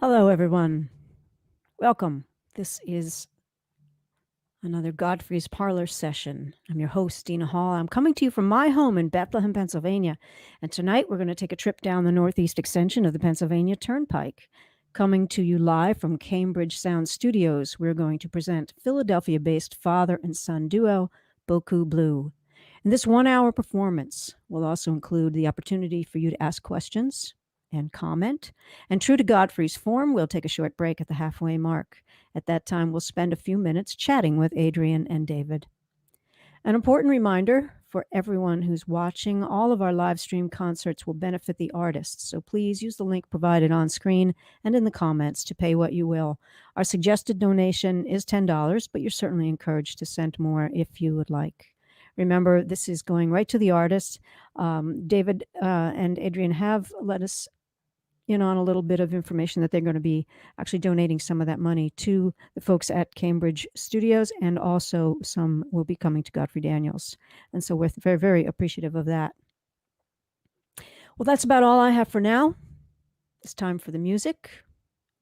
Hello, everyone. Welcome. This is another Godfrey's Parlor session. I'm your host, Dina Hall. I'm coming to you from my home in Bethlehem, Pennsylvania. And tonight we're going to take a trip down the Northeast extension of the Pennsylvania Turnpike. Coming to you live from Cambridge Sound Studios, we're going to present Philadelphia based father and son duo, Beaucoup Blue. And this 1 hour performance will also include the opportunity for you to ask questions and comment. And true to Godfrey's form, we'll take a short break at the halfway mark. At that time, we'll spend a few minutes chatting with Adrian and David. An important reminder for everyone who's watching, all of our live stream concerts will benefit the artists, so please use the link provided on screen and in the comments to pay what you will. Our suggested donation is $10, but you're certainly encouraged to send more if you would like. Remember, this is going right to the artists. David and Adrian have let us in on a little bit of information that they're going to be actually donating some of that money to the folks at Cambridge Studios, and also some will be coming to Godfrey Daniels. And so we're very, very appreciative of that. Well, that's about all I have for now. It's time for the music.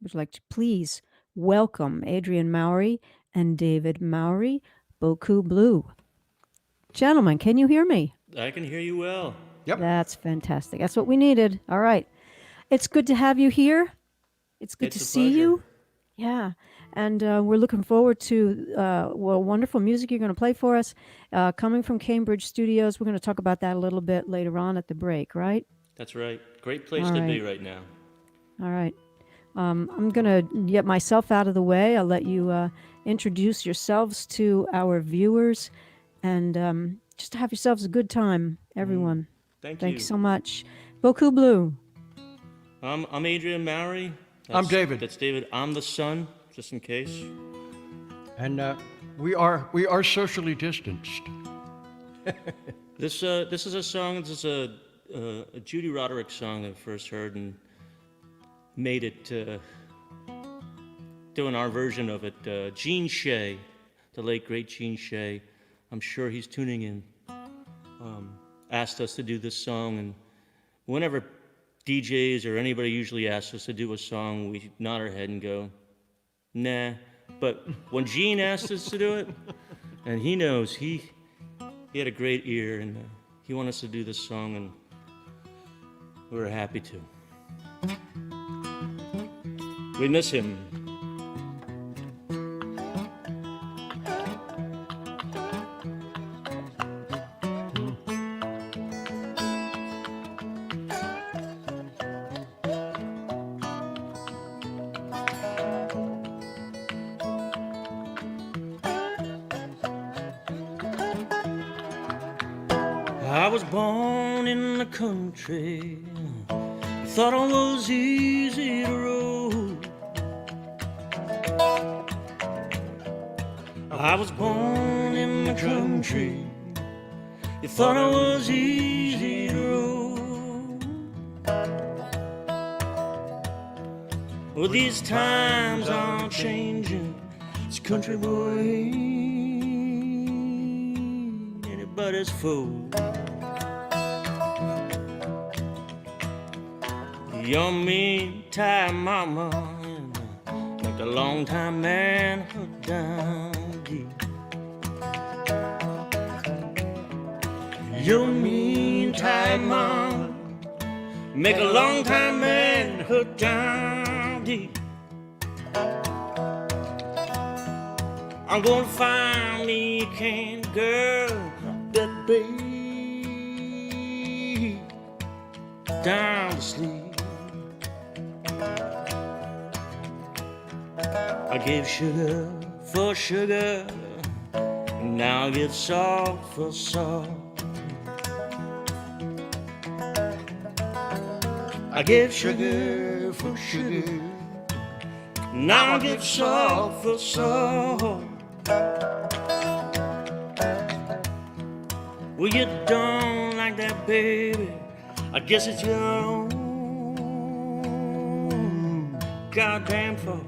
Would you like to please welcome Adrian Mowry and David Mowry, Beaucoup Blue. Gentlemen, can you hear me? I can hear you well. Yep. That's fantastic. That's what we needed. All right. It's good to have you here. It's good to see you. Yeah. And we're looking forward to wonderful music you're going to play for us. Coming from Cambridge Studios, we're going to talk about that a little bit later on at the break, right? That's right. Great place to be right now. All right. I'm going to get myself out of the way. I'll let you introduce yourselves to our viewers, and just have yourselves a good time, everyone. Thank you so much. Beaucoup Blue. I'm Adrian Mowry. I'm David. That's David. I'm the son, just in case. And we are socially distanced. This is a song. This is a Judy Roderick song I first heard and made it doing our version of it. Gene Shea, the late great Gene Shea, I'm sure he's tuning in. Asked us to do this song, and whenever DJs or anybody usually asks us to do a song, we nod our head and go, nah. But when Gene asked us to do it, and he knows, he had a great ear, and he wanted us to do this song, and we were happy to. We miss him. I was born in the country, thought I was easy to rule. I was born in the country, you thought I was easy to rule. Well, these times are changing, this country boy ain't anybody's fool. Your mean time mama make a long time man hook down deep. Your mean time mama make a long time man hook down deep. I'm gonna find me a candy girl that baby down to sleep. I gave sugar for sugar, now I give salt for salt. I gave sugar for sugar, now I give salt for salt. Well, you don't like that, baby, I guess it's your own goddamn fault.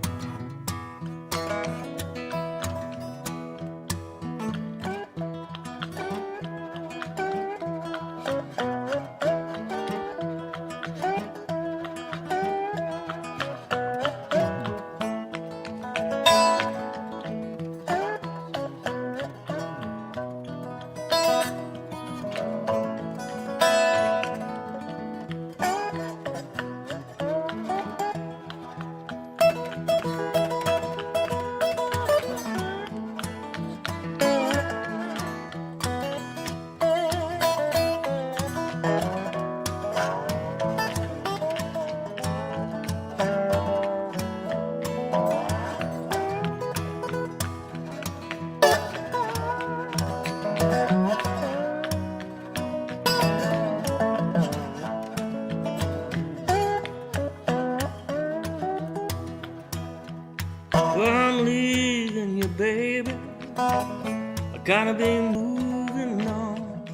Well, I'm leaving you, baby. I gotta be moving on.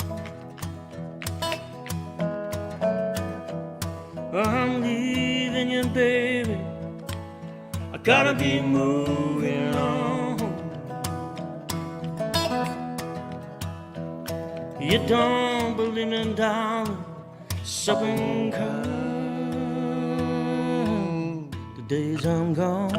Well, I'm leaving you, baby. I gotta be moving on. You don't believe in darling, something come the days I'm gone.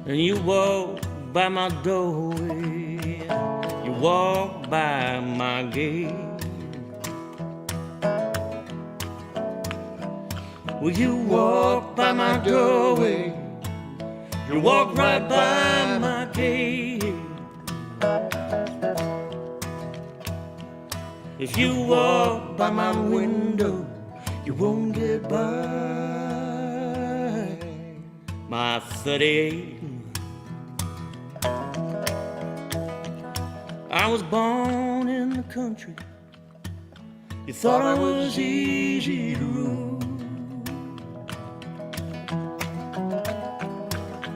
And you walk by my doorway, you walk by my gate. Well, you walk by my doorway, you walk right by my gate. If you walk by my window, you won't get by my 38. I was born in the country. You thought I was easy to rule.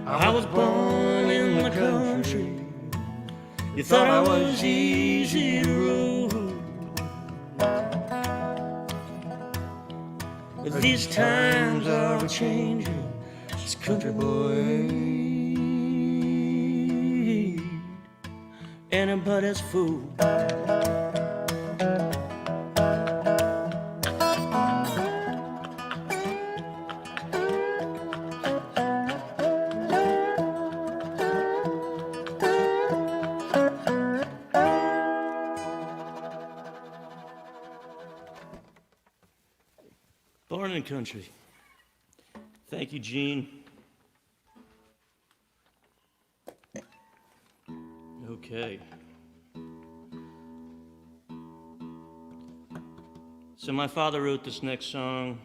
I was born in the country. You thought I was easy to rule. But these times are changing. This country boy, anybody's fool. Born in the country. Thank you, Gene. Okay. So my father wrote this next song.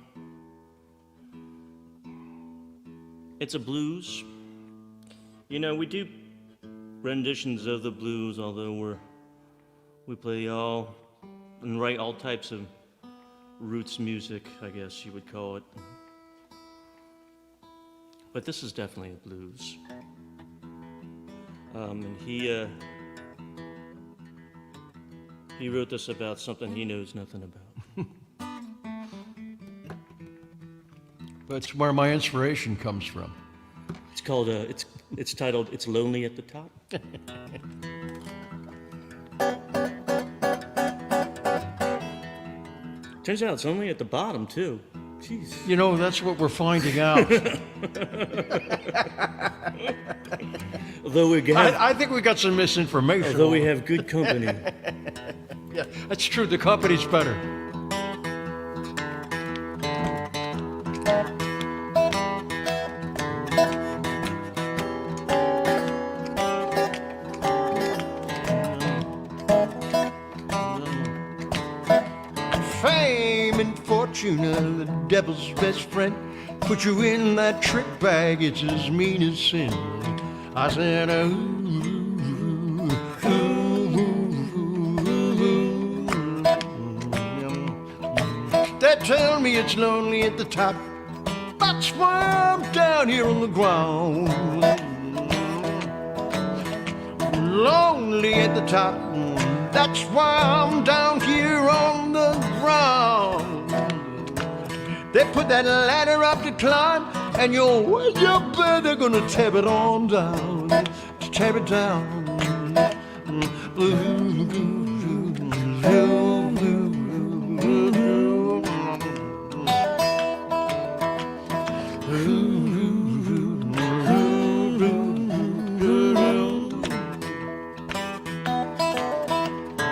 It's a blues. You know, we do renditions of the blues, although we play all and write all types of roots music, I guess you would call it. But this is definitely a blues. And he wrote this about something he knows nothing about. That's where my inspiration comes from. It's called it's titled "It's Lonely at the Top." Turns out it's only at the bottom too. Jeez. You know, that's what we're finding out. Although I think we got some misinformation. Although we have good company. Yeah, that's true. The company's better. Fame and fortune are the devil's best friend. Put you in that trick bag, it's as mean as sin. I said, ooh. They tell me it's lonely at the top. That's why I'm down here on the ground. Lonely at the top. That's why I'm down here on the ground. They put that ladder up to climb, and you bet they're gonna tear it on down. Tear it down.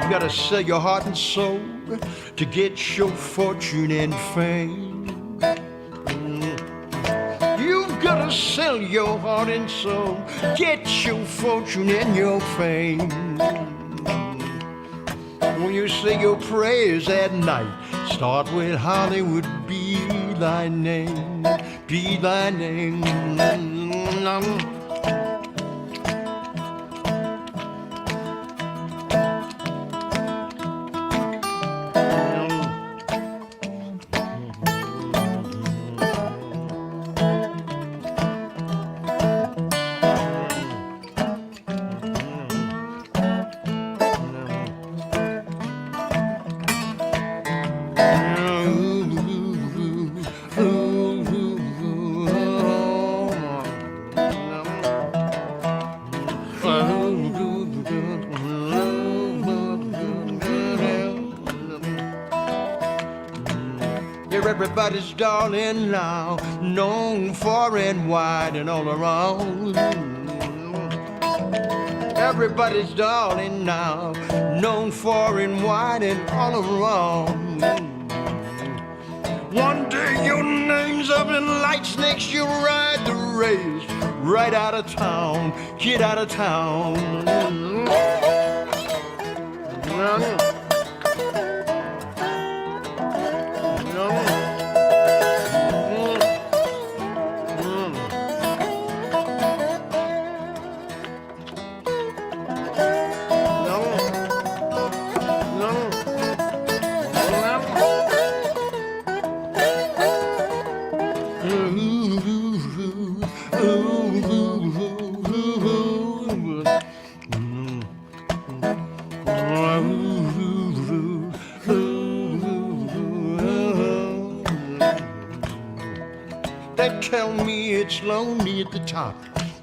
You gotta sell your heart and soul to get your fortune and fame. You've gotta sell your heart and soul, get your fortune and your fame. When you say your prayers at night, start with Hollywood, be thy name, be thy name. everybody's darling now, known far and wide and all around. Everybody's darling now, known far and wide and all around. One day your name's up in lights, next you ride the race right out of town, get out of town. They tell me it's lonely at the top,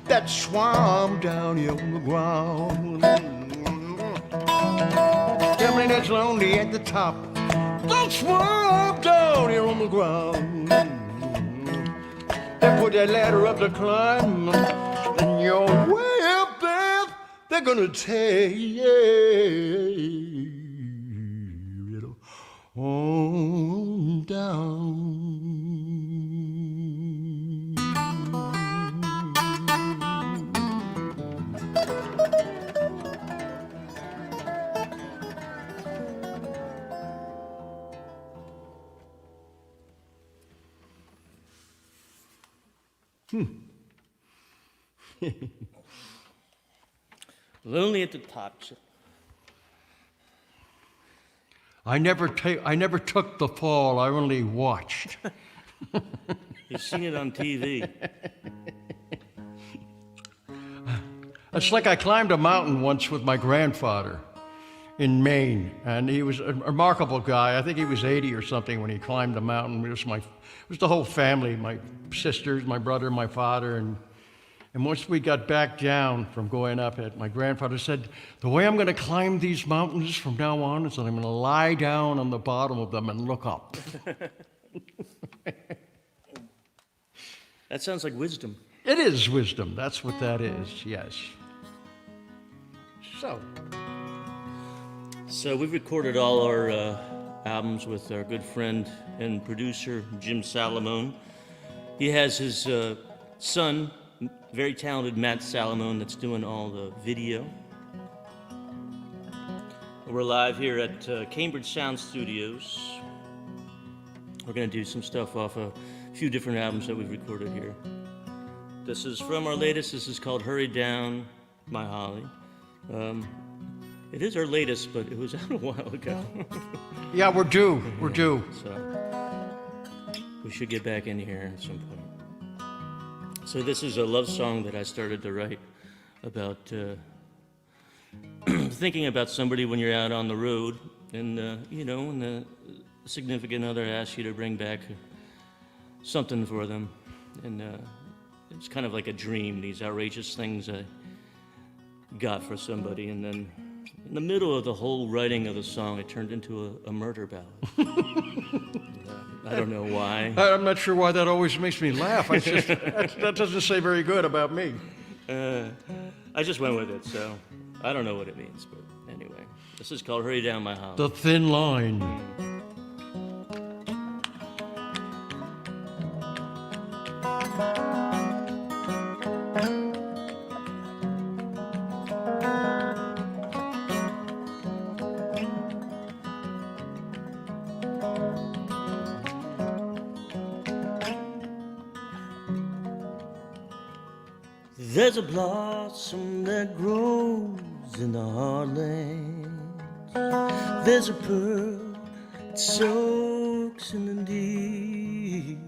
that's why I'm down here on the ground. Tell me that's lonely at the top, that's why I'm down here on the ground. They put that ladder up to climb, and you're way up there, they're gonna take you on down. Lonely at the top. I never took the fall, I only watched. You've seen it on TV. It's like I climbed a mountain once with my grandfather in Maine, and he was a remarkable guy. I think he was 80 or something when he climbed the mountain. It was the whole family, my sisters, my brother, my father, and once we got back down from going up it, my grandfather said, the way I'm going to climb these mountains from now on is that I'm going to lie down on the bottom of them and look up. That sounds like wisdom. It is wisdom. That's what that is, yes. So we've recorded all our albums with our good friend and producer, Jim Salamone. He has his son, very talented Matt Salamone, that's doing all the video. We're live here at Cambridge Sound Studios. We're going to do some stuff off a few different albums that we've recorded here. This is from our latest. This is called Hurry Down, My Holly. It is our latest, but it was out a while ago. Yeah, we're due. We're due. So we should get back in here at some point. So this is a love song that I started to write about thinking about somebody when you're out on the road, and when the significant other asks you to bring back something for them, and it's kind of like a dream. These outrageous things I got for somebody, and then in the middle of the whole writing of the song, it turned into a murder ballad. I don't know why. I'm not sure why that always makes me laugh. It's just, that doesn't say very good about me. I just went with it, so I don't know what it means, but anyway. This is called Hurry Down, My Holly. The Thin Line. There's a blossom that grows in the heartland. There's a pearl that soaks in the deep.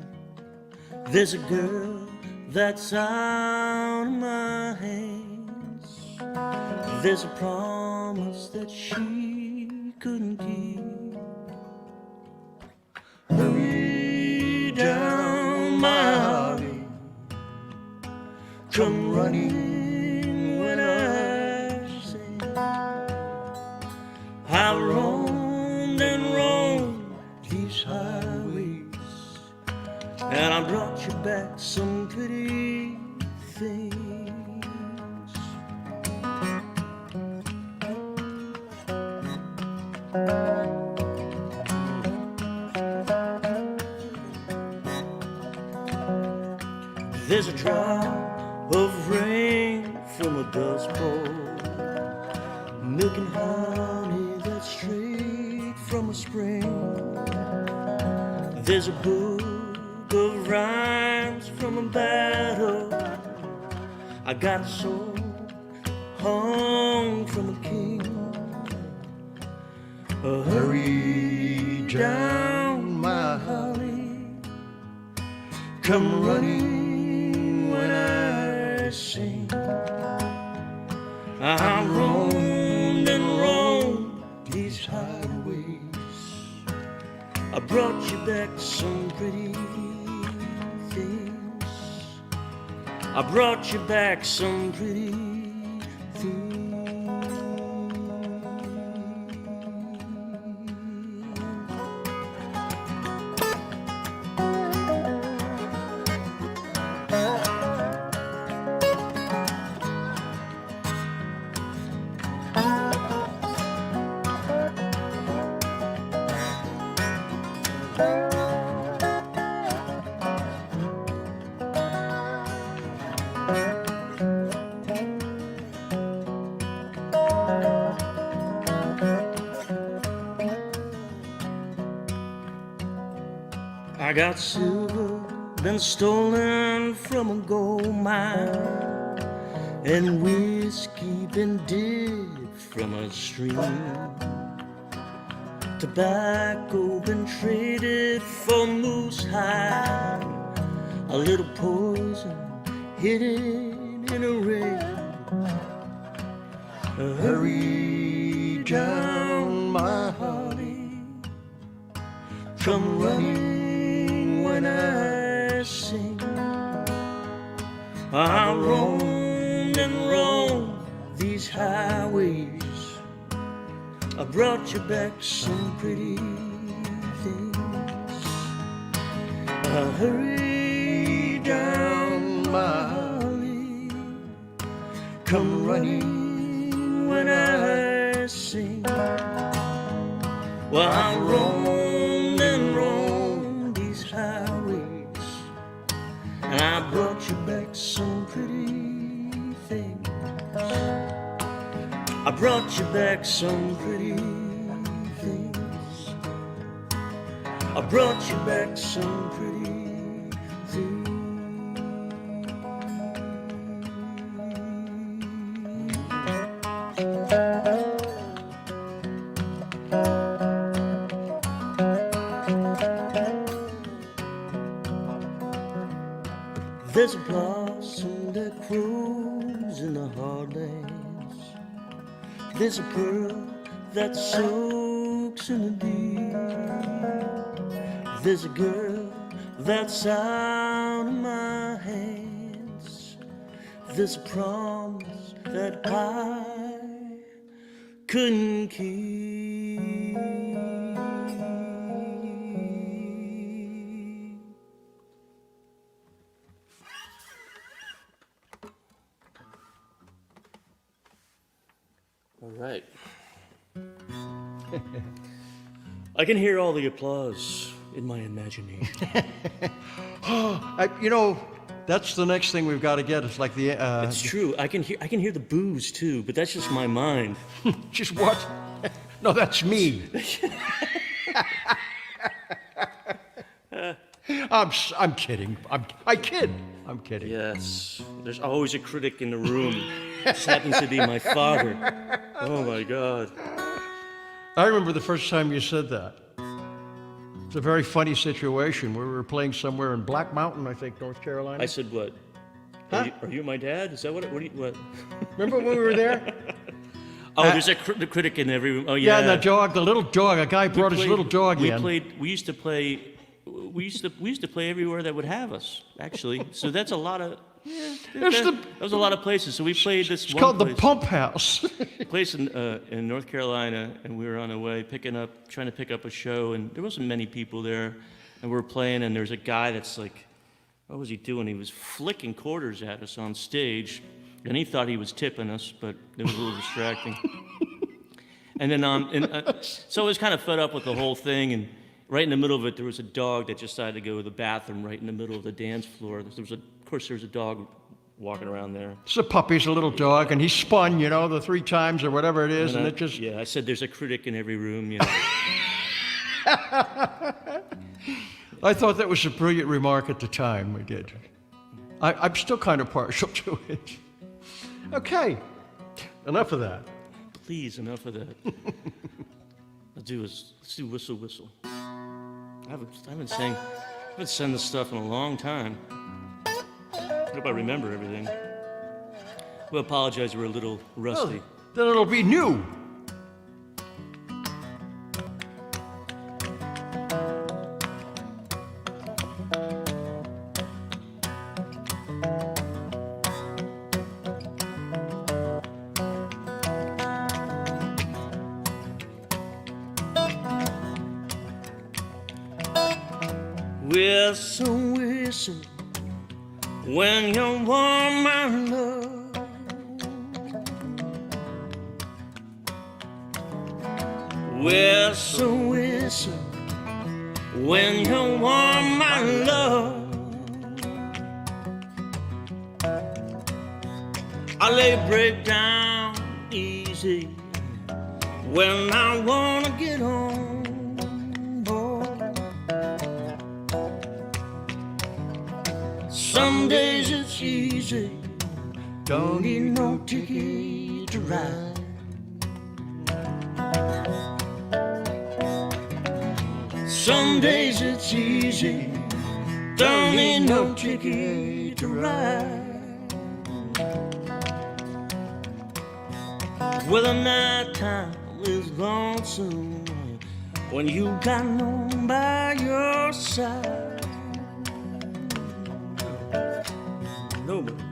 There's a girl that's out of my hands. There's a promise that she couldn't keep. Hurry down, my Holly, come running when I say I've roamed and roamed these highways some pretty things. There's a drop of rain from a dust bowl, milk and honey that's straight from a spring. There's a book of rhymes from a battle. I got a soul hung from a king. Hurry down, my holly, come running when I sing. I roamed and roamed these highways. I brought you back some pretty things. I brought you back some pretty things. I got silver been stolen from a gold mine, and whiskey been dipped from a stream. Tobacco been traded for moose hide, a little poison hidden in a rain. Hurry down, my holly, come running when I sing. I roamed and roamed these highways. I brought you back some pretty things. Hurry down, my holly, come running when I sing. Well, I roamed and roamed these highways, and I brought you back some pretty things. I brought you back some pretty things. I brought you back some pretty things. There's a blossom that grows in the hardlands. There's a pearl that soaks in the deep. There's a girl that's out of my hands. There's a promise that I couldn't keep. All right. I can hear all the applause in my imagination. You know, that's the next thing we've got to get. It's like the. It's true. I can hear the boos too, but that's just my mind. Just what? No, that's me. I'm kidding. I kid. I'm kidding. Yes. There's always a critic in the room. This happens to be my father. Oh my God. I remember the first time you said that. It's a very funny situation. We were playing somewhere in Black Mountain, I think, North Carolina. I said what? Huh? Are you my dad? Is that what? What? Remember when we were there? Oh, there's the critic in every room. Oh yeah. Yeah, and the little dog. A guy brought his little dog in. We used to play. We used to play everywhere that would have us. Actually, so that's a lot of. Yeah, that was a lot of places. So we played this. It's called the Pump House. Place in North Carolina, and we were on the way trying to pick up a show, and there wasn't many people there, and we were playing, and there's a guy that's like What was he doing? He was flicking quarters at us on stage, and he thought he was tipping us, but it was a little distracting. And then, so I was kind of fed up with the whole thing, and right in the middle of it, there was a dog that just decided to go to the bathroom right in the middle of the dance floor. Of course, there was a dog walking around there. It's a puppy, it's a little dog, and he spun, you know, the 3 times or whatever it is, and it just... Yeah, I said there's a critic in every room, you know. I thought that was a brilliant remark at the time we did. I'm still kind of partial to it. Okay, enough of that. Please, enough of that. Let's do Whistle Whistle. I haven't sang this stuff in a long time. I hope I remember everything. We apologize, we're a little rusty. Oh, then it'll be new. Whistle, whistle, when you're warm, my love. Whistle, whistle, when you're warm, my love. I lay break down easy when I wanna get home. Some days it's easy, don't need no ticket to ride. Some days it's easy, don't need no ticket to ride. Well, the night time is lonesome when you got no one by your side. Nobody.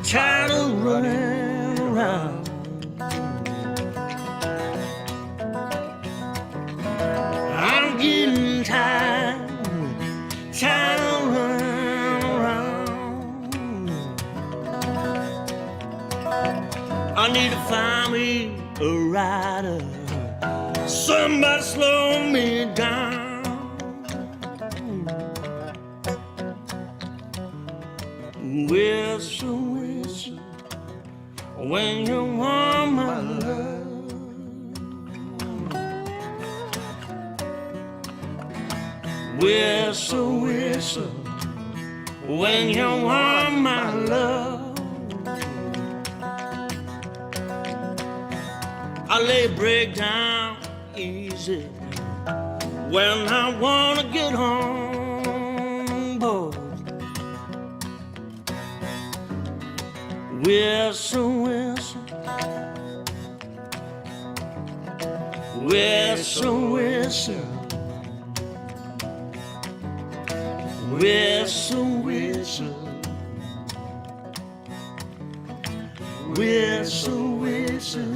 Tired of running around. I'm getting tired of running around. I need to find me a rider, somebody slow me down. Whistle, whistle, when you want my love. Whistle, whistle, when you want my love. I lay break down easy when I wanna get home, boy. Whistle, whistle, whistle, whistle, whistle, whistle, whistle, whistle.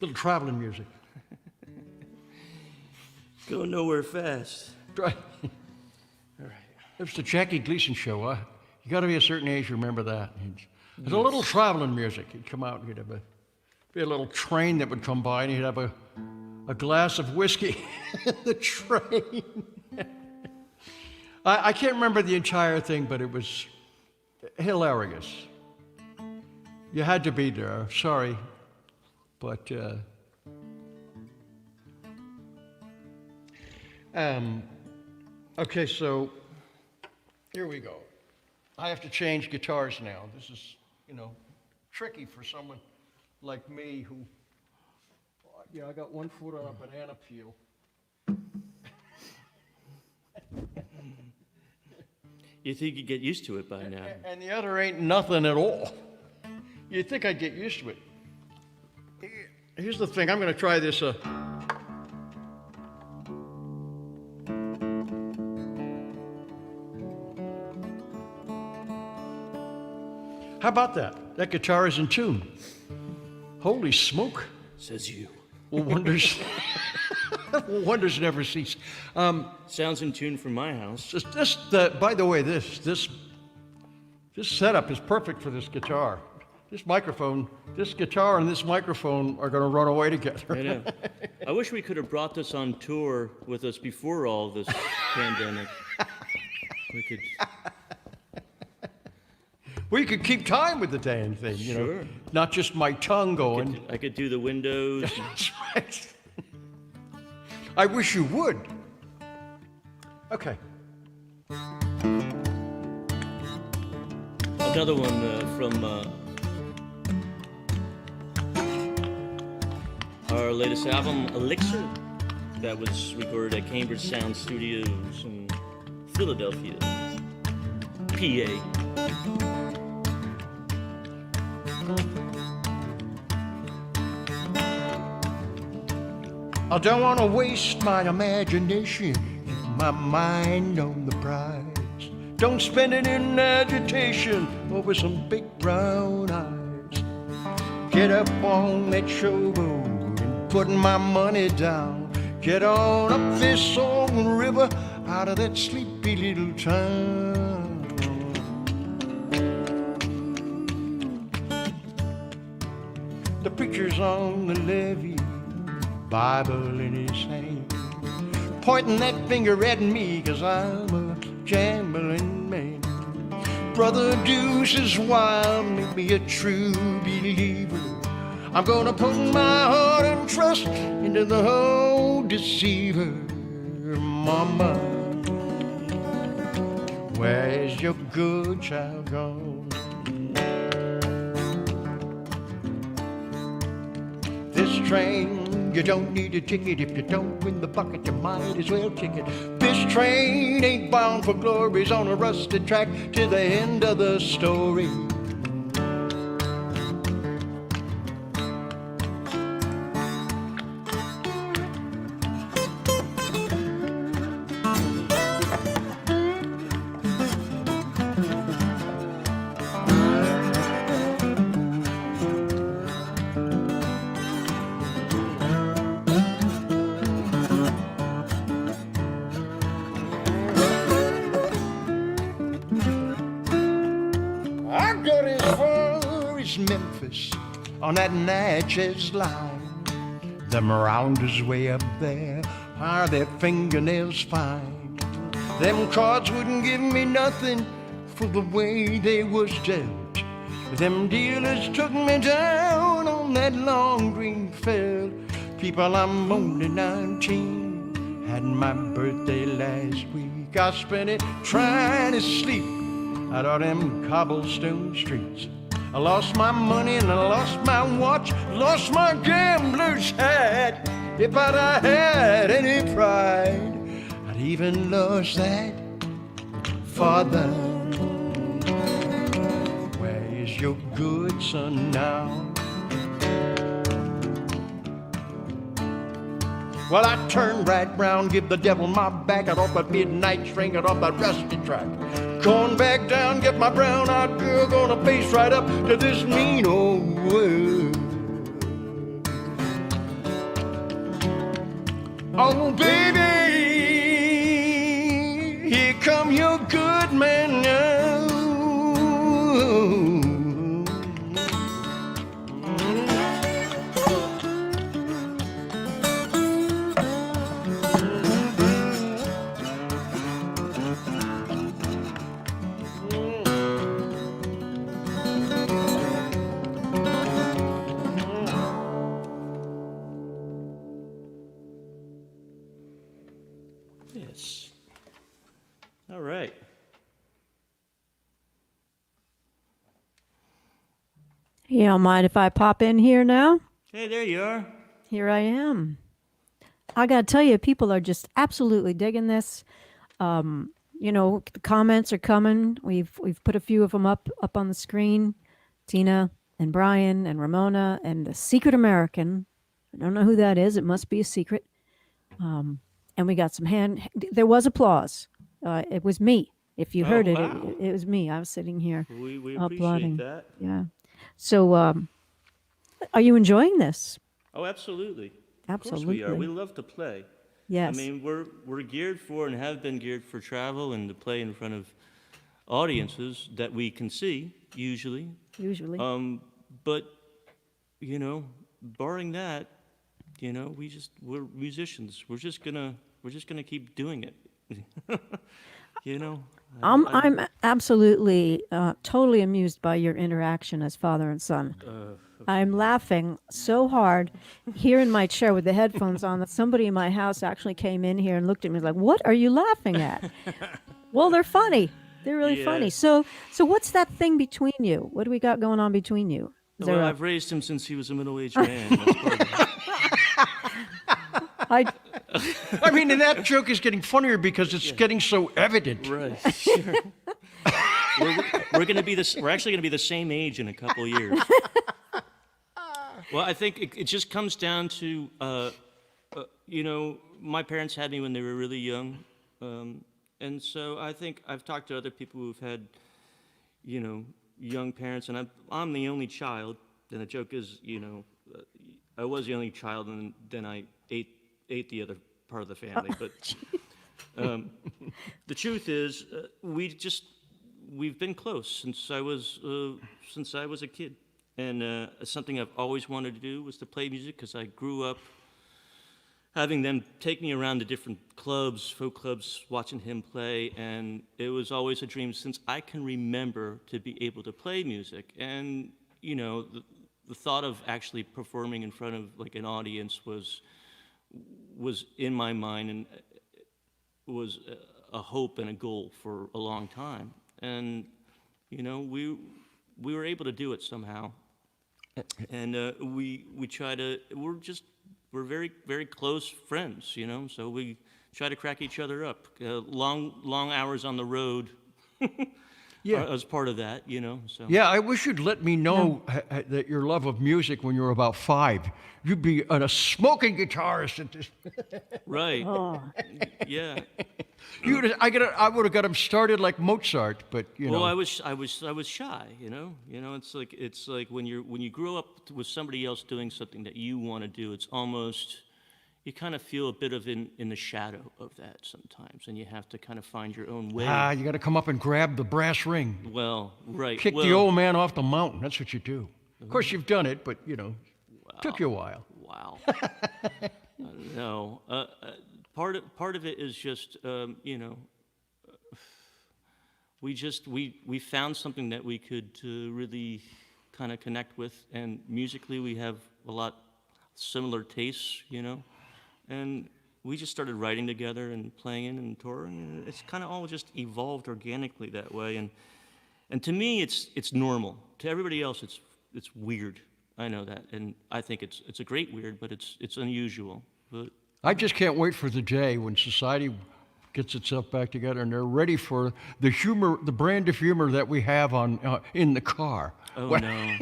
Little traveling music. Go nowhere fast. Right. All right. It was the Jackie Gleason show. You got to be a certain age to remember that. There's a little traveling music. He'd come out and he'd have be a little train that would come by, and he'd have a glass of whiskey in the train. I can't remember the entire thing, but it was hilarious. You had to be there. Sorry, but okay, so here we go. I have to change guitars now. This is, tricky for someone like me who, I got one foot on a banana peel. You think you'd get used to it by now? And the other ain't nothing at all. You'd think I'd get used to it. Here's the thing. I'm going to try this. How about that? That guitar is in tune. Holy smoke. Says you. Well, wonders never cease. Sounds in tune for my house. By the way, this setup is perfect for this guitar. This guitar and this microphone are going to run away together. I know. I wish we could have brought this on tour with us before all this pandemic. We could. Well, you could keep time with the damn thing, Sure. Not just my tongue going. I could do the windows. That's right. I wish you would. Okay. Another one from our latest album, Elixir, that was recorded at Cambridge Sound Studios in Philadelphia, PA. I don't want to waste my imagination, my mind on the prize. Don't spend it in agitation over some big brown eyes. Get up on that showboat and put my money down. Get on up this old river out of that sleepy little town. The preacher's on the levee, Bible in his hand, pointing that finger at me 'cause I'm a gambling man. Brother Deuce is wild, make me a true believer. I'm gonna put my heart and trust into the whole deceiver. Mama, where's your good child gone? This train, you don't need a ticket. If you don't win the bucket, you might as well kick it. This train ain't bound for glories on a rusted track to the end of the story. Memphis on that Natchez line. Them rounders way up there are their fingernails fine. Them cards wouldn't give me nothing for the way they was dealt. Them dealers took me down on that long green field. People, I'm only 19, had my birthday last week. I spent it trying to sleep out of them cobblestone streets. I lost my money and I lost my watch, lost my gambler's hat. If I'd had any pride, I'd even lost that father. Where is your good son now? Well, I turned right round, give the devil my back. Got off that midnight train, got off that rusty track. Going back down, get my brown-eyed girl, gonna face right up to this mean old world. Oh, baby, here come your good man now. You don't mind if I pop in here now? Hey, there you are. Here I am. I got to tell you, people are just absolutely digging this. The comments are coming. We've put a few of them up on the screen. Tina and Brian and Ramona and the Secret American. I don't know who that is. It must be a secret. And we got some there was applause. It was me. If you heard it, wow. it was me. I was sitting here We applauding. appreciate that. Yeah. So, are you enjoying this? Oh, absolutely. Of course Absolutely. we are. We love to play. Yes. I mean, we're geared for and have been geared for travel and to play in front of audiences that we can see usually. Usually. But barring that, we're musicians. We're just gonna keep doing it. I'm absolutely, totally amused by your interaction as father and son. I'm laughing so hard here in my chair with the headphones on that somebody in my house actually came in here and looked at me like, "What are you laughing at?" Well, they're funny. They're really funny. Yeah. So what's that thing between you? What do we got going on between you? Is Well, there a- I've raised him since he was a middle-aged man. That's part of it. I, I mean, and that joke is getting funnier because it's getting so evident. Right. Sure. We're actually gonna be the same age in a couple of years. Well, I think it just comes down to, my parents had me when they were really young, and so I think I've talked to other people who've had, young parents, and I'm the only child. And the joke is, I was the only child, and then I ate the other part of the family. But the truth is, we've been close since I was a kid. And something I've always wanted to do was to play music because I grew up having them take me around to different clubs, folk clubs, watching him play, and it was always a dream since I can remember to be able to play music. And the thought of actually performing in front of like an audience was in my mind and was a hope and a goal for a long time. And we were able to do it somehow. And we're very, very close friends, so we try to crack each other up. Long hours on the road as part of that, so. Yeah, I wish you'd let me know that your love of music when you were about 5. You'd be a smoking guitarist at this. Right. oh, Yeah. I would have got him started like Mozart, but Well, I was shy, It's like when you grow up with somebody else doing something that you want to do, it's almost, you kind of feel a bit of in the shadow of that sometimes, and you have to kind of find your own way. you got to come up and grab the brass ring, Well, right. kick the old man off the mountain. That's what you do. Of course, you've done it, but took you a while. Wow. No. Part of it is just, we found something that we could really kind of connect with, and musically we have a lot similar tastes, and we just started writing together and playing and touring, and it's kind of all just evolved organically that way. And to me, it's normal. To everybody else, it's weird. I know that, and I think it's a great weird, but it's unusual. But I just can't wait for the day when society gets itself back together and they're ready for the humor, the brand of humor that we have in the car. oh no,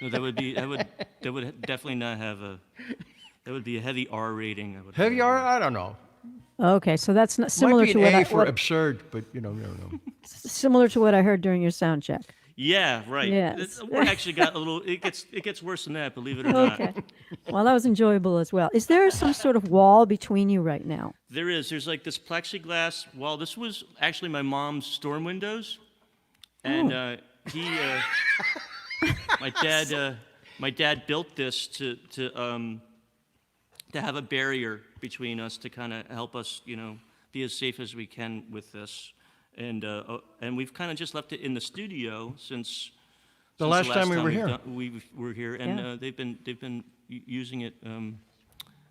no, that would definitely not have that would be a heavy R rating. Heavy R? I don't know. okay. So that's not similar Might be to an what A for absurd, but you never know. similar to what I heard during your sound check. Yeah, right. Yes. We actually got a little. It gets worse than that. Believe it or not. Okay. Well, that was enjoyable as well. Is there some sort of wall between you right now? There's like this plexiglass wall. This was actually my mom's storm windows, and my dad built this to have a barrier between us to kind of help us, be as safe as we can with this, and we've kind of just left it in the studio since The last time we were here. We were here, and Yeah. they've been using it.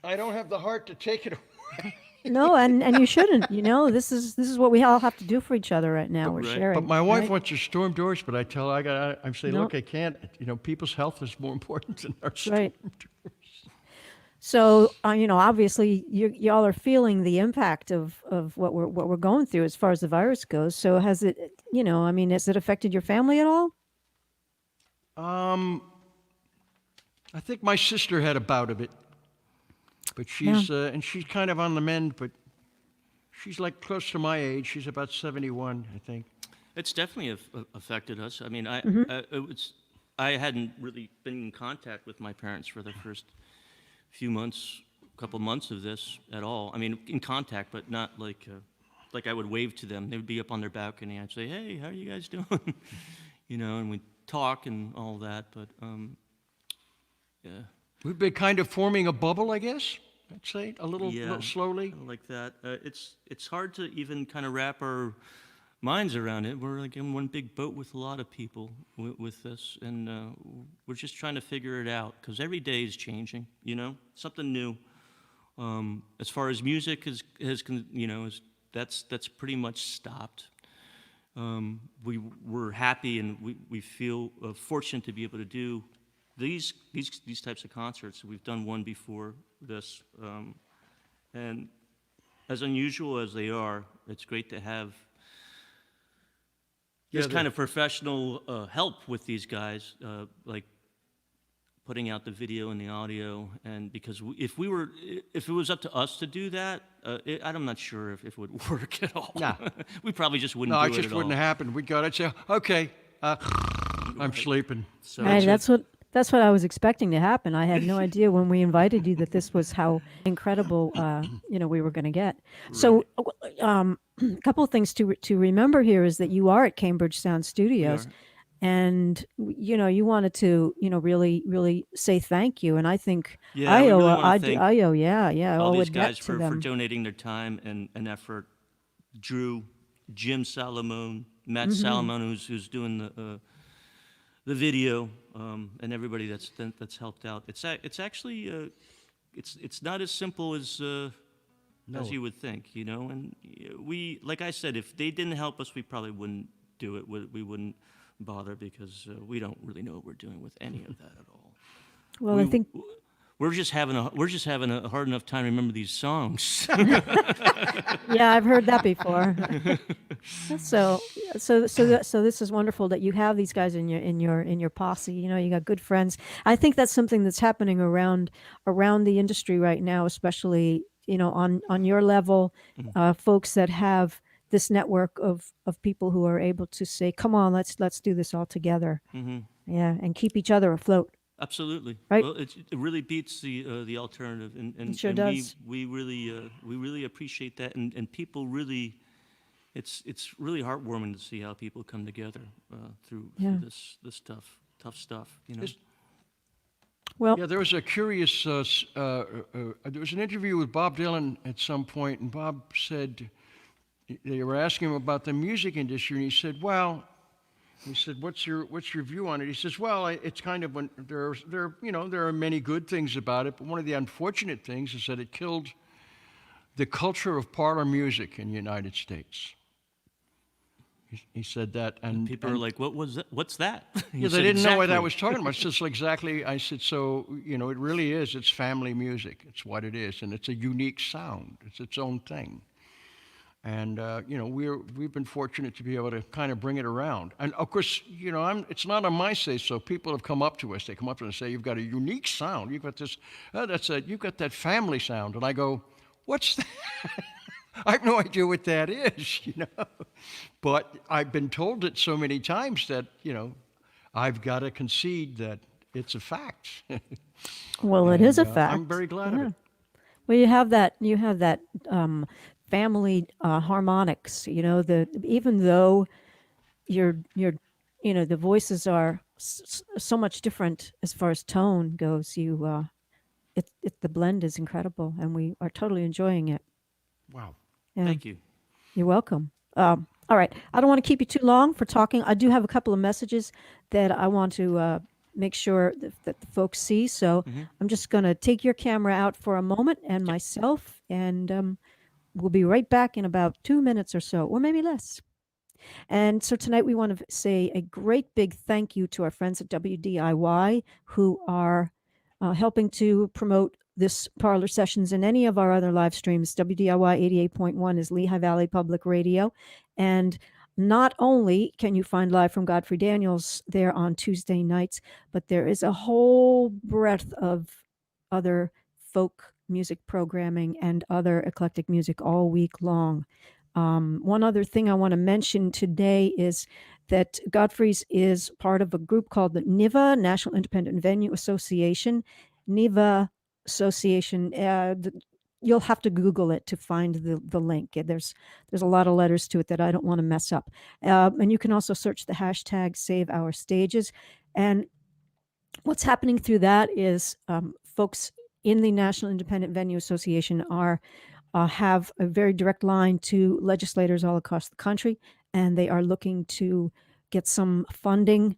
I don't have the heart to take it away. No, and you shouldn't. This is what we all have to do for each other right now. We're Right. sharing, But my wife right? wants to storm doors, but I tell her I say, No, look, I can't. People's health is more important than our that's storm right. doors. So, obviously, y'all are feeling the impact of what we're going through as far as the virus goes. So, has it, I mean, has it affected your family at all? Um, I think my sister had a bout of it, but Yeah. she's kind of on the mend, but she's like close to my age. She's about 71, I think. It's definitely affected us. I mean, Mm-hmm. I hadn't really been in contact with my parents for the first few months, couple months of this at all. I mean, in contact, but not like I would wave to them. They would be up on their balcony. I'd say, "Hey, how are you guys doing?" And we'd talk and all that. But yeah, We've been kind of forming a bubble, I guess. I'd say a little yeah, slowly. kinda like that. It's hard to even kind of wrap our minds around it. We're like in one big boat with a lot of people with this, and we're just trying to figure it out because every day is changing. Something new. As far as music that's pretty much stopped. We're happy and we feel fortunate to be able to do these types of concerts. We've done one before this, and as unusual as they are, it's great to have this Yeah, kind of professional help with these guys, like putting out the video and the audio. And because if it was up to us to do that, I'm not sure if it would work at all. Nah. We probably just wouldn't No, do it it just at wouldn't all. happen. I'd say, okay, I'm sleeping. So Right, it's that's what I was expecting to happen. I had no idea when we invited you that this was how incredible we were going to get. So, a couple of things to remember here is that you are at Cambridge Sound we Studios, are. and you wanted to really say thank you, and I think Yeah, we really want to thank I all owe a these debt guys to for them. donating their time and effort. Drew, Jim Salomon, Matt Hmm. Salomon, who's doing the video, and everybody that's helped out. It's actually it's not as simple as No. you would think, And we, like I said, if they didn't help us, we probably wouldn't do it. We wouldn't bother because we don't really know what we're doing with any of that at all. Well, I We think we're just having a hard enough time remember these songs. yeah, I've heard that before. So this is wonderful that you have these guys in your posse. You got good friends. I think that's something that's happening around the industry right now, especially on your level, folks that have this network of people who are able to say, "Come on, let's do this all together." Hmm. Yeah, and keep each other afloat. Absolutely. Right? Well, it really beats the alternative, and, It and, sure and does. we really appreciate that, and people really, it's really heartwarming to see how people come together through Yeah. this tough stuff. Well, Yeah, there was a curious. There was an interview with Bob Dylan at some point, and Bob said they were asking him about the music industry, and he said, "Well," he said, "What's your view on it?" He says, "Well, it's kind of when there are many good things about it, but one of the unfortunate things is that it killed the culture of parlor music in the United States." He said that, and People are like, "What was that? What's that?" He yeah, they said, didn't know what I "Exactly." was talking about. It's just exactly. I said, so it really is. It's family music. It's what it is, and it's a unique sound. It's its own thing. And we've been fortunate to be able to kind of bring it around. And of course, it's not on my say so. People have come up to us. They come up to us and say, "You've got a unique sound. You've got this. You've got that family sound." And I go, "What's that?" I have no idea what that is. But I've been told it so many times that I've got to concede that it's a fact. well, it is And a I'm fact. very glad of Yeah. it. Well, you have that family harmonics. Even though you're the voices are so much different as far as tone goes. The blend is incredible, and we are totally enjoying it. Wow. Yeah, Thank you. you're welcome. All right, I don't want to keep you too long for talking. I do have a couple of messages that I want to make sure that the folks see. So Hmm. I'm just going to take your camera out for a moment and Yep. myself, and we'll be right back in about 2 minutes or so, or maybe less. And so tonight we want to say a great big thank you to our friends at WDIY who are helping to promote this Parlor Sessions and any of our other live streams. WDIY 88.1 is Lehigh Valley Public Radio. And not only can you find Live from Godfrey Daniels there on Tuesday nights, but there is a whole breadth of other folk music programming and other eclectic music all week long. One other thing I want to mention today is that Godfrey's is part of a group called the NIVA, National Independent Venue Association. NIVA Association, you'll have to Google it to find the link. There's a lot of letters to it that I don't want to mess up. And you can also search the hashtag Save Our Stages. And what's happening through that is folks in the National Independent Venue Association have a very direct line to legislators all across the country, and they are looking to get some funding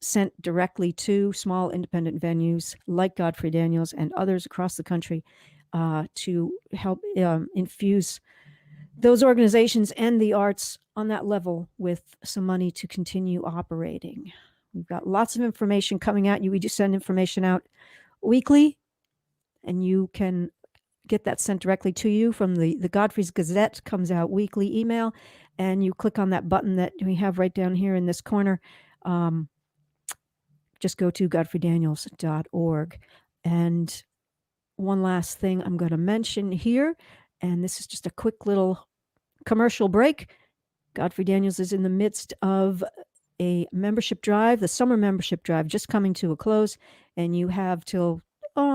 sent directly to small independent venues like Godfrey Daniels and others across the country to help infuse those organizations and the arts on that level with some money to continue operating. We've got lots of information coming at you. We do send information out weekly, and you can get that sent directly to you from the Godfrey's Gazette. Comes out weekly email, and you click on that button that we have right down here in this corner. Just go to godfreydaniels.org. And one last thing I'm going to mention here, and this is just a quick little commercial break. Godfrey Daniels is in the midst of a membership drive, the summer membership drive, just coming to a close, and you have till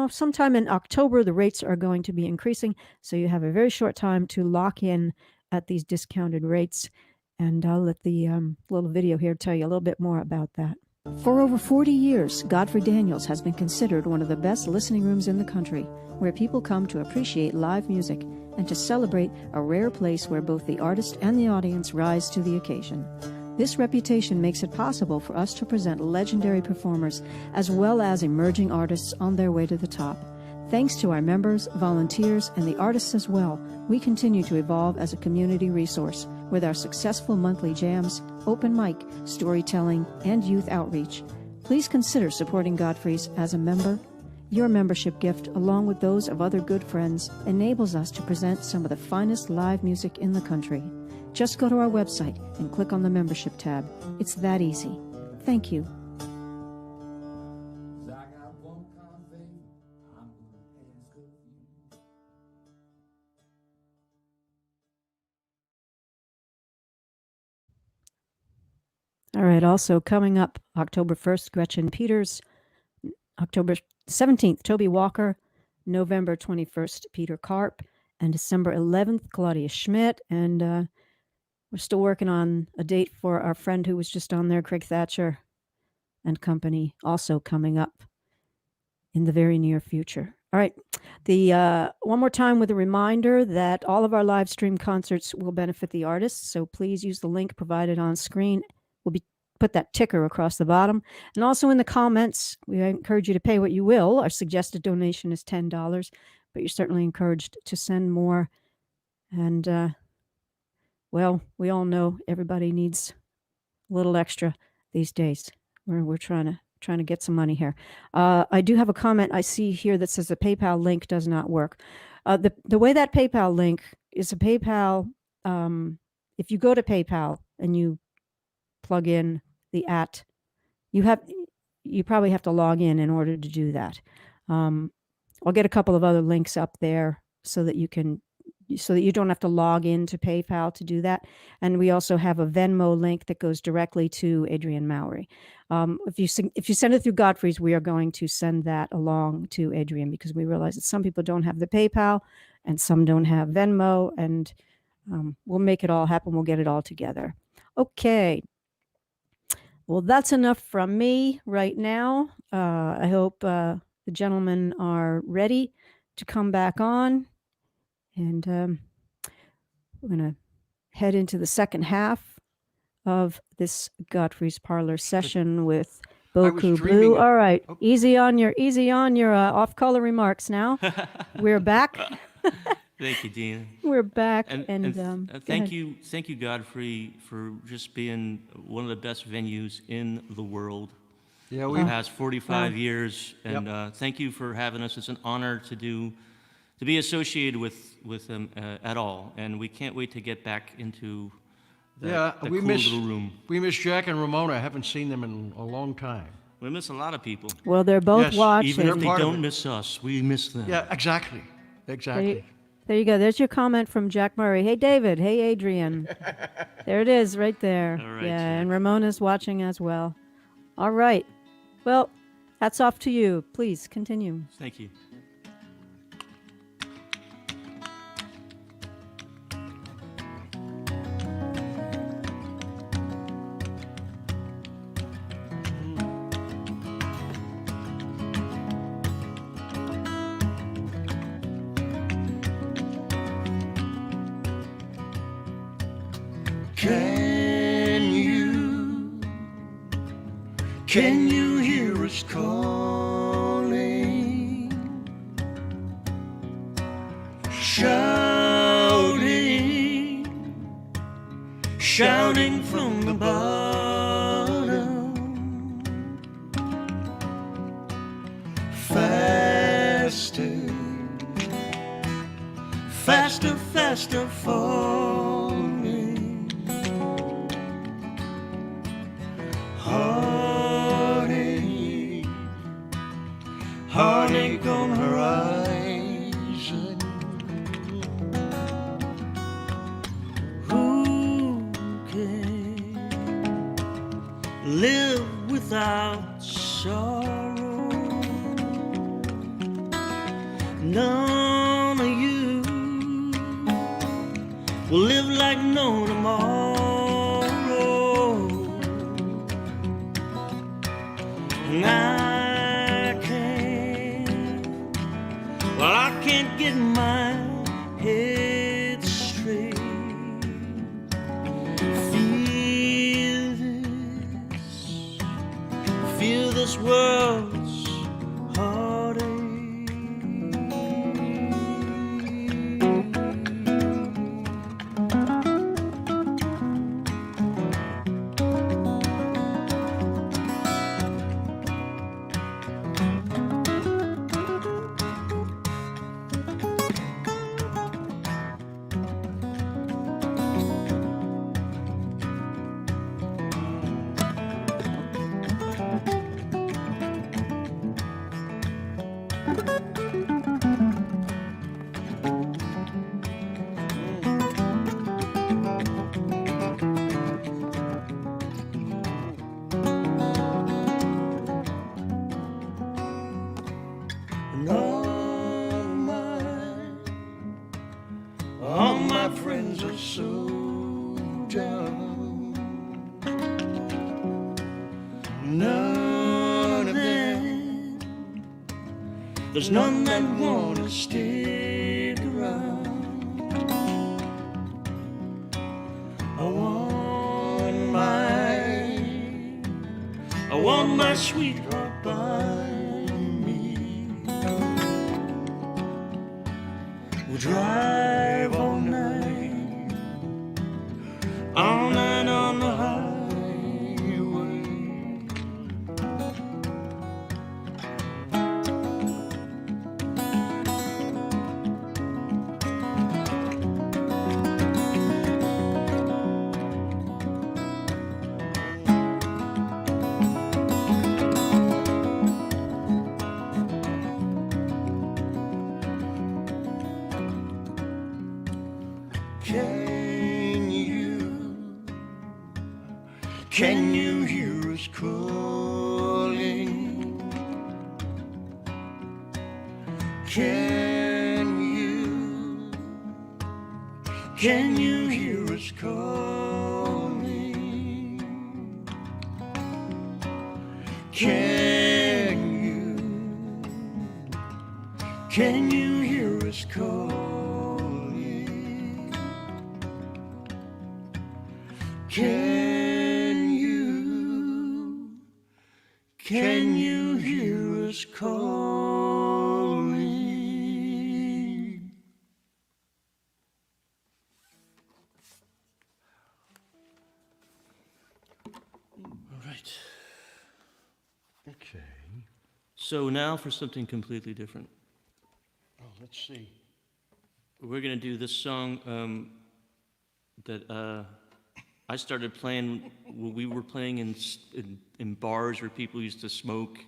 sometime in October. The rates are going to be increasing, so you have a very short time to lock in at these discounted rates. And I'll let the little video here tell you a little bit more about that. For over 40 years, Godfrey Daniels has been considered one of the best listening rooms in the country, where people come to appreciate live music and to celebrate a rare place where both the artist and the audience rise to the occasion. This reputation makes it possible for us to present legendary performers as well as emerging artists on their way to the top. Thanks to our members, volunteers, and the artists as well, we continue to evolve as a community resource with our successful monthly jams, open mic, storytelling, and youth outreach. Please consider supporting Godfrey's as a member. Your membership gift, along with those of other good friends, enables us to present some of the finest live music in the country. Just go to our website and click on the membership tab. It's that easy. Thank you. All right, also coming up October 1st, Gretchen Peters. October 17th, Toby Walker. November 21st, Peter Karp. And December 11th, Claudia Schmidt. And we're still working on a date for our friend who was just on there, Craig Thatcher and company, also coming up in the very near future. All right. One more time with a reminder that all of our live stream concerts will benefit the artists. So please use the link provided on screen. We'll put that ticker across the bottom. And also in the comments, we encourage you to pay what you will. Our suggested donation is $10, but you're certainly encouraged to send more. And well, we all know everybody needs a little extra these days. We're trying to get some money here. I do have a comment I see here that says the PayPal link does not work. The way that PayPal link is a PayPal. If you go to PayPal and you plug in the you probably have to log in order to do that. I'll get a couple of other links up there so that you don't have to log in to PayPal to do that. And we also have a Venmo link that goes directly to Adrian Mowry. If you send it through Godfrey's, we are going to send that along to Adrian because we realize that some people don't have the PayPal and some don't have Venmo, and we'll make it all happen. We'll get it all together. Okay. Well, that's enough from me right now. I hope the gentlemen are ready to come back on. And we're going to head into the second half of this Godfrey's Parlor session with Beaucoup Blue. All right, easy on your off-color remarks now. We're back. Thank you, Dina. We're back, And, and, and go thank ahead. you, Godfrey, for just being one of the best venues in the world. Yeah, For we the past 45 Wow. years, and thank you for having us. It's an honor to be associated with them at all, and we can't wait to get back into that we cool miss little room. Jack and Ramona. I haven't seen them in a long time. We miss a lot of people. Well, they're both Yes, watching. Even if They're they part of don't it. miss us, we miss them. Yeah, exactly. There you go. There's your comment from Jack Murray. Hey, David. Hey, Adrian. There it is, right there. All right, yeah, Jack. and Ramona's watching as well. All right. Well, hats off to you. Please continue. Thank you. Can you hear us calling? Shouting from the bottom. Faster falling. Heartache on horizon. Who can live without sorrow? None of you will live like no tomorrow. And I can't get my head straight. Feel this world's heartache. And all my friends are so down. None of them, there's none that wanna stick around. I want my sweetheart by me. We'll drive all night on the highway. Can you hear us calling? Can you hear us calling? Can you hear us calling? Can you hear us calling? Okay. So now for something completely different. Oh, let's see. We're going to do this song that I started playing when we were playing in bars where people used to smoke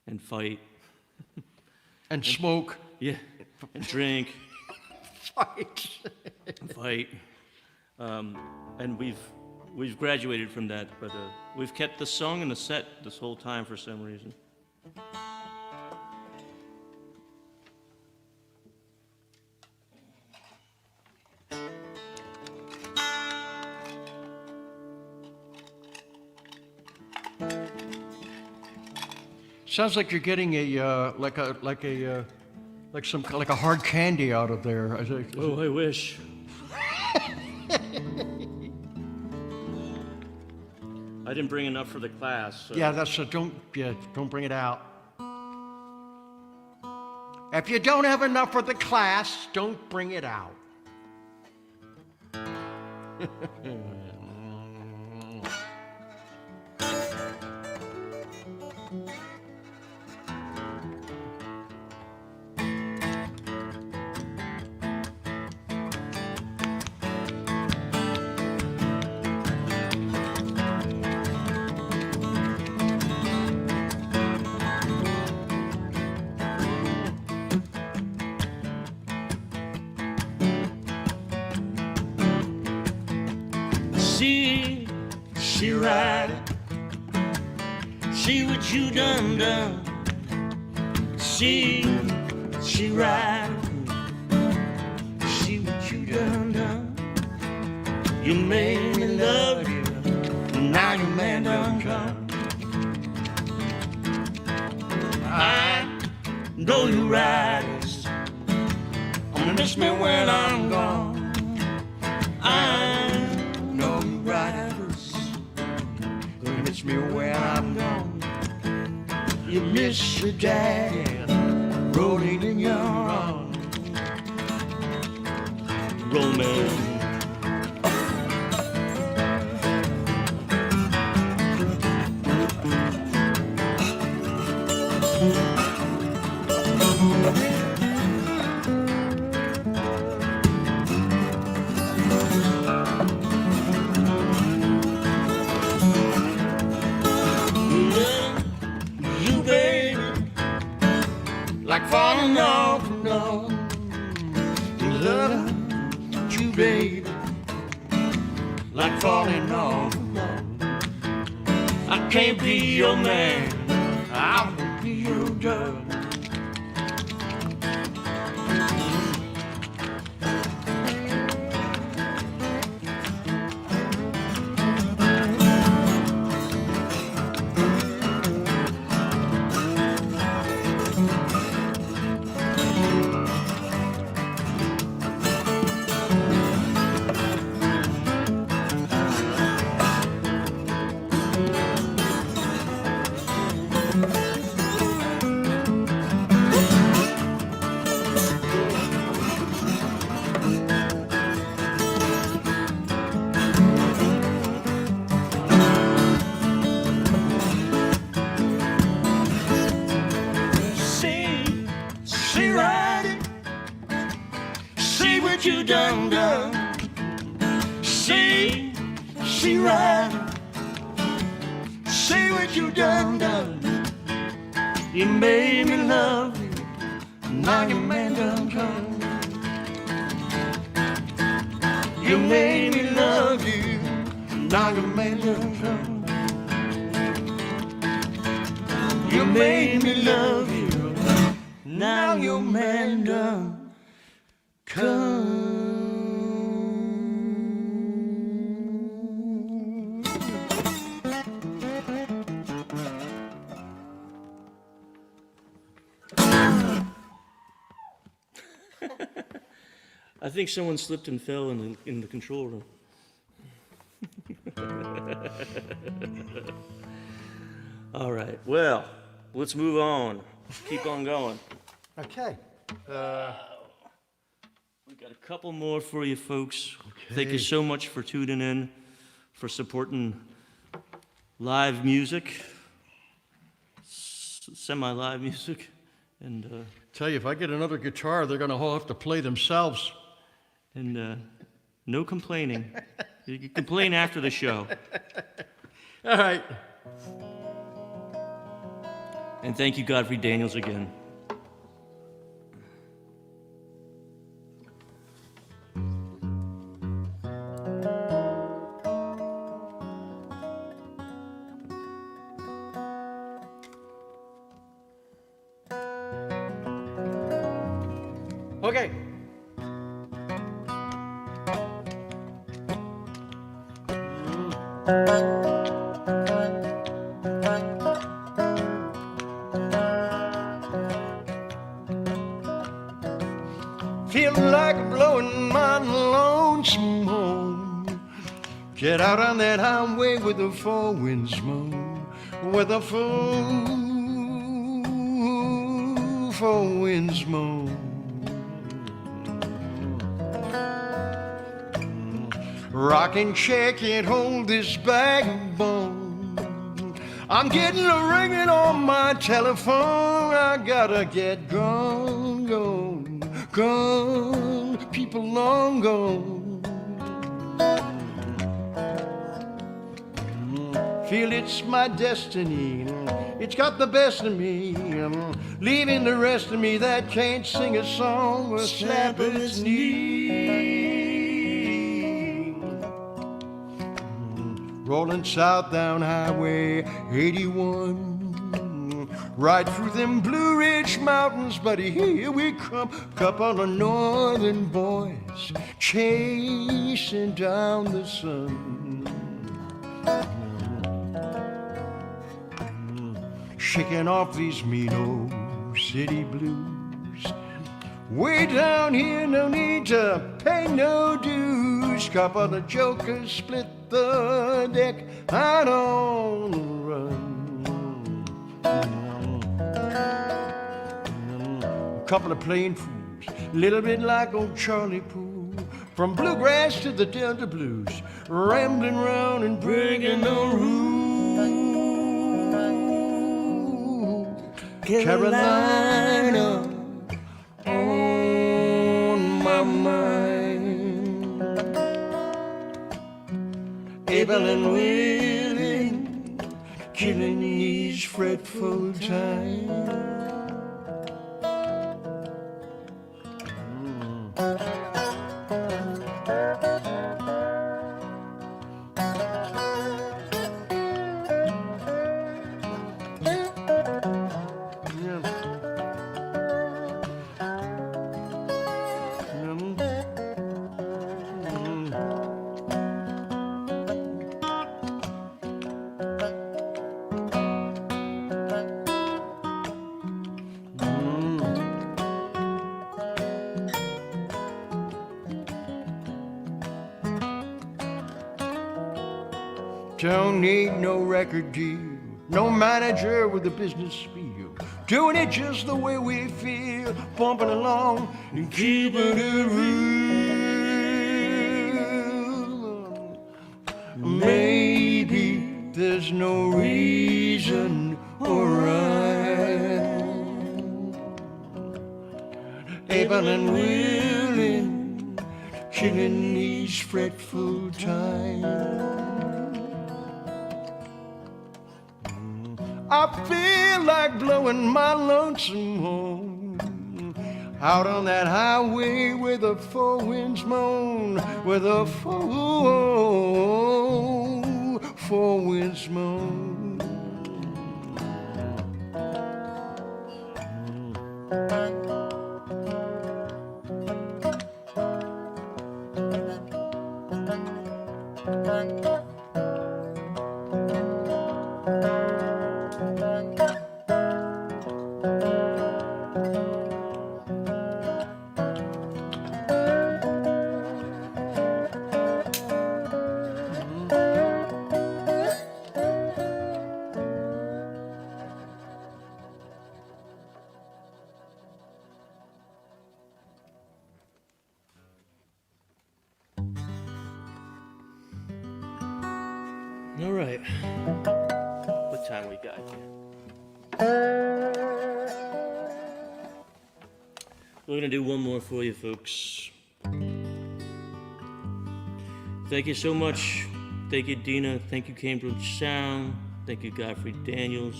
and fight. And smoke. Yeah, and drink. Fight. Fight. And we've graduated from that, but we've kept the song in the set this whole time for some reason. Sounds like you're getting a like a hard candy out of there. Oh, I wish. I didn't bring enough for the class. So. Yeah, don't bring it out. If you don't have enough for the class, don't bring it out. She riding. See what you done. See riding. See what you done. You made me love you. Now your man done come. I know you riders. I'm gonna miss me when I'm gone. I know you riders. Gonna miss me when I'm gone. You miss your dad rolling in your arms. Romance. Like falling off and on. Love you, baby. Like falling off and on. I can't be your man. I will be your dog. You done. See riding. See what you done. You made me love you. Now your man done come. You made me love you. Now your man done come. You made me love you. Now your man done come. I think someone slipped and fell in the control room. All right. Well, let's move on. Keep on going. Okay. We got a couple more for you, folks. Okay. Thank you so much for tuning in, for supporting live music. semi-live music. And Tell you, if I get another guitar, they're going to all have to play themselves. No complaining. You can complain after the show. All right. And thank you, Godfrey Daniels, again. Okay. Feeling like blowing my lonesome horn. Get out on that highway with the four winds moan. With the four winds moan. Rocking chair can't hold this bag of bone. I'm getting a ringing on my telephone. I gotta get gone, gone, gone. People long gone. Feel it's my destiny. It's got the best of me. Leaving the rest of me that can't sing a song or snap its knee. Rolling south down Highway 81, right through them Blue Ridge Mountains, buddy, here we come. Couple of northern boys chasing down the sun, shaking off these mean old city blues. Way down here, no need to pay no dues. Couple of jokers split the deck out on the run. A couple of plain fools, a little bit like old Charlie Poole. From Bluegrass to the Delta Blues, rambling round and breaking the rules. Carolina on my mind, able and willing, killing these fretful times. Don't need no record deal, no manager with a business spiel. Doing it just the way we feel, bumping along and keeping it real. Maybe there's no reason or rhyme. Able and willing, killing these fretful times. I feel like blowing my lonesome horn out on that highway where the four winds moan, where the four winds moan. All right. What time we got here? We're gonna do one more for you, folks. Thank you so much. Thank you, Dina. Thank you, Cambridge Sound. Thank you, Godfrey Daniels.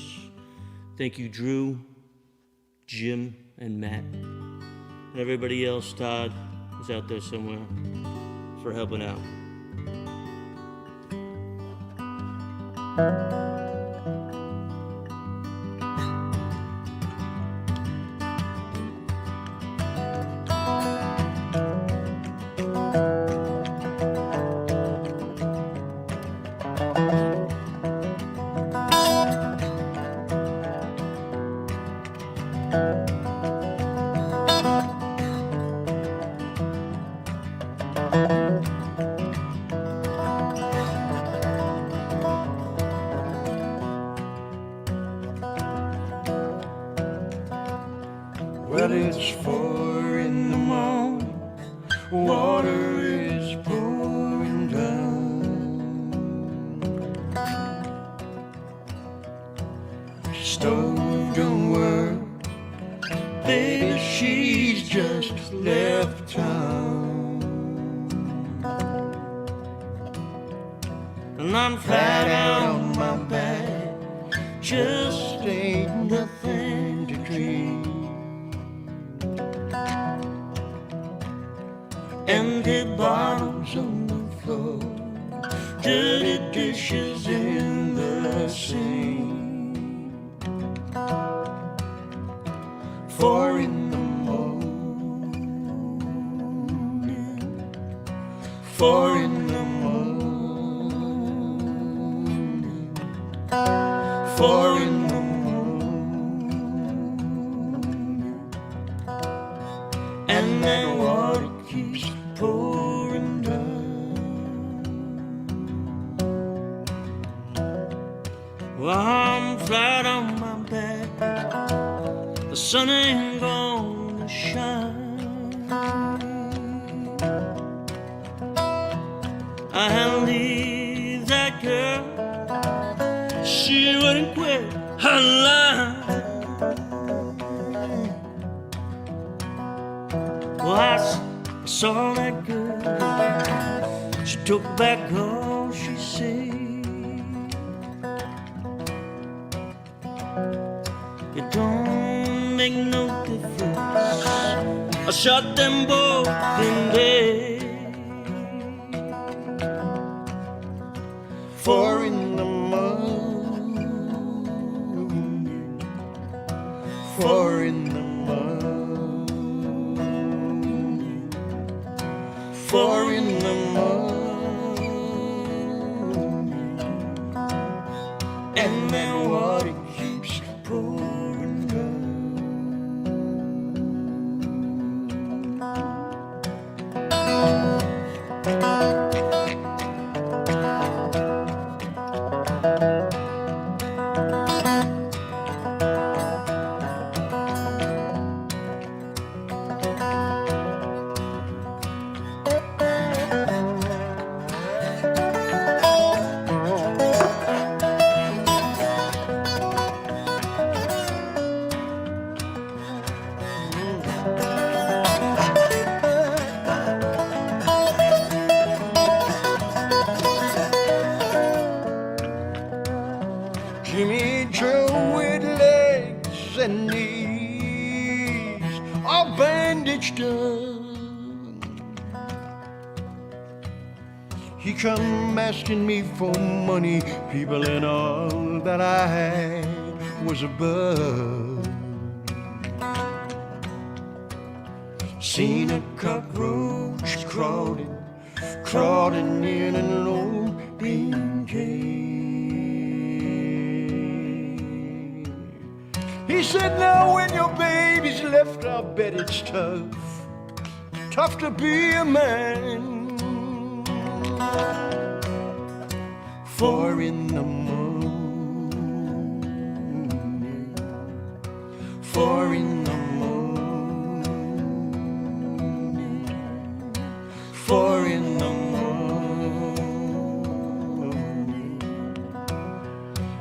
Thank you, Drew, Jim, and Matt. And everybody else, Todd is out there somewhere, for helping out. Well, it's 4 in the morning, water is pouring down. Stove don't work, baby, she's just left town. And I'm flat out on my back, just Ain't nothing to drink. empty Bottles on the floor, dirty dishes in the sink. 4 in the morning, 4 in the morning, 4 in the morning, and that water keeps pouring down. Well, I'm flat on my back, the sun ain't gonna shine. I leave that girl, she wouldn't quit her line. Well, I saw that girl, she took back all she said. It don't make no difference, I shot them both in bed. 4 in the morning, 4 in the morning, 4 in the morning, and then water keeps pouring down. Jimmy Joe with legs and knees all bandaged up. He come asking me for money, people, and all that I had was a bug. Seen a cockroach crawling in an old bean cave. He said, now when your baby's left, I'll bet it's tough to be a man. 4 in the morning, 4 in the morning, 4 in the morning,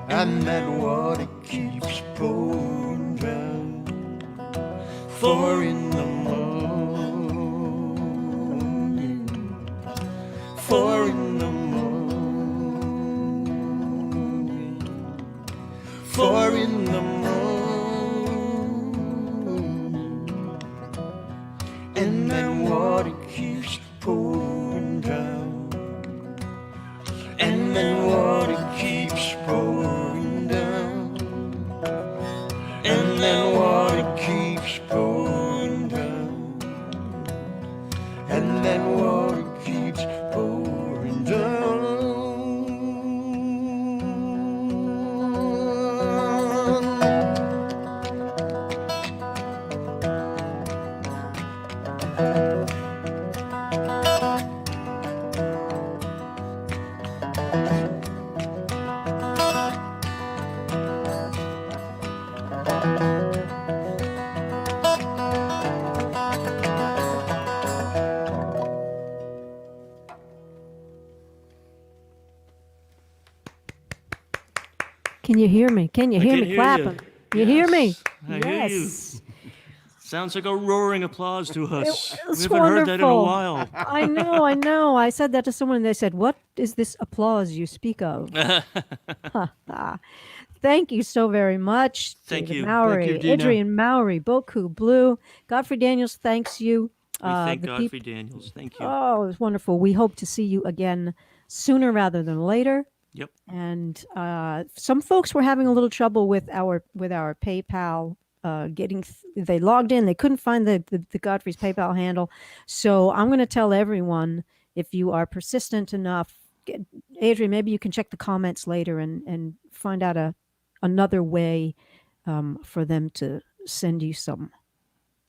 and that water keeps pouring. 4 in the morning, 4 in the morning, 4 in the morning, and then water keeps pouring down, and then water keeps pouring down, and then water keeps pouring down, and then water keeps pouring down. Can you hear me? Can you hear me clapping? You hear me? I hear you. Yes. Sounds like a roaring applause to us. It's We haven't heard that in a wonderful. while. I know. I said that to someone and they said, "What is this applause you speak of?" Thank you so very much. Thank David you. Mowry, Thank you, Dina. Adrian Mowry, Beaucoup Blue. Godfrey Daniels thanks you. We thank the Godfrey Daniels. Thank you. Oh, it was wonderful. We hope to see you again sooner rather than later. Yep. And some folks were having a little trouble with our PayPal they logged in, they couldn't find the Godfrey's PayPal handle. So I'm going to tell everyone, if you are persistent enough, Adrian, maybe you can check the comments later and find out another way for them to send you some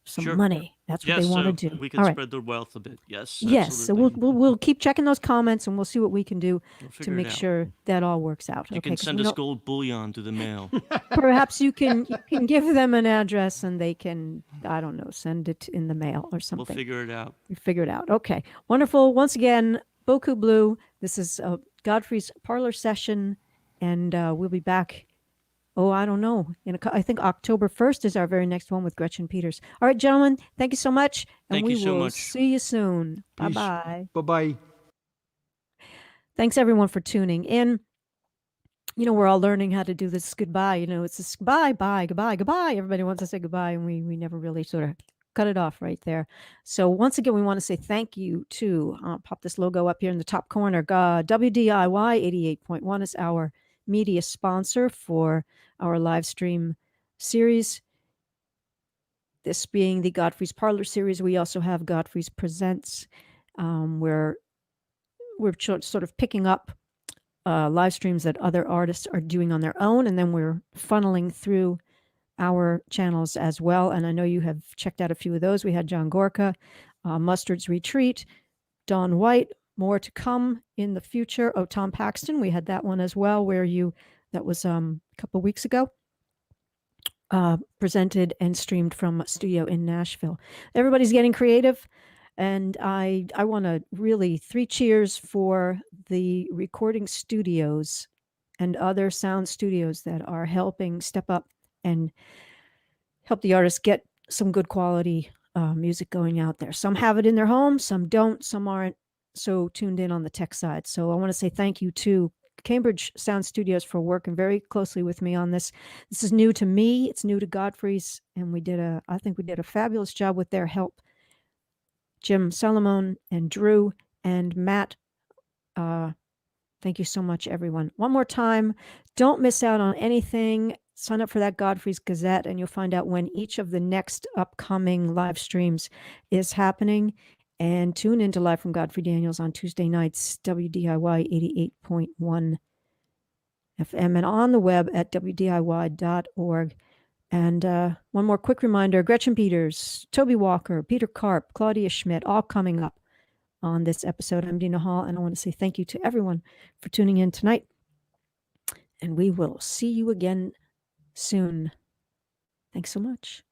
Sure. money. That's what they want to do. We can All right. spread the wealth a bit. Yes. Yes, so absolutely. we'll keep checking those comments and we'll see what we can do We'll to figure it make out. sure that all works out. You Okay, can 'cause send we us know- gold bullion through the mail. perhaps you can give them an address and they can, I don't know, send it in the mail or We'll something. figure it out. We figure it out. Okay, wonderful. Once again, Beaucoup Blue. This is Godfrey's Parlour session, and we'll be back. Oh, I don't know. I think October 1st is our very next one with Gretchen Peters. All right, gentlemen, thank you so much. And Thank we you so will much. see you soon. Peace. Bye-bye. Bye-bye. Thanks, everyone, for tuning in. You know, we're all learning how to do this goodbye. You know, it's this goodbye, bye, goodbye, goodbye. Everybody wants to say goodbye, and we never really sort of cut it off right there. So once again, we want to say thank you to, pop this logo up here in the top corner. WDIY 88.1 is our media sponsor for our live stream series. This being the Godfrey's Parlour series, we also have Godfrey's Presents, where we're sort of picking up live streams that other artists are doing on their own, and then we're funneling through our channels as well. And I know you have checked out a few of those. We had John Gorka, Mustard's Retreat, Dawn White, more to come in the future. Oh, Tom Paxton, we had that one as well, that was a couple of weeks ago, presented and streamed from a studio in Nashville. Everybody's getting creative. And I want to really 3 cheers for the recording studios and other sound studios that are helping step up and help the artists get some good quality music going out there. Some have it in their home, some don't, some aren't so tuned in on the tech side. So I want to say thank you to Cambridge Sound Studios for working very closely with me on this. This is new to me. It's new to Godfrey's, and I think we did a fabulous job with their help. Jim Solomon and Drew and Matt, thank you so much, everyone. One more time, don't miss out on anything. Sign up for that Godfrey's Gazette, and you'll find out when each of the next upcoming live streams is happening. And tune into Live from Godfrey Daniels on Tuesday nights, WDIY 88.1 FM, and on the web at wdiy.org. And one more quick reminder, Gretchen Peters, Toby Walker, Peter Karp, Claudia Schmidt, all coming up on this episode. I'm Dina Hall, and I want to say thank you to everyone for tuning in tonight. And we will see you again soon. Thanks so much.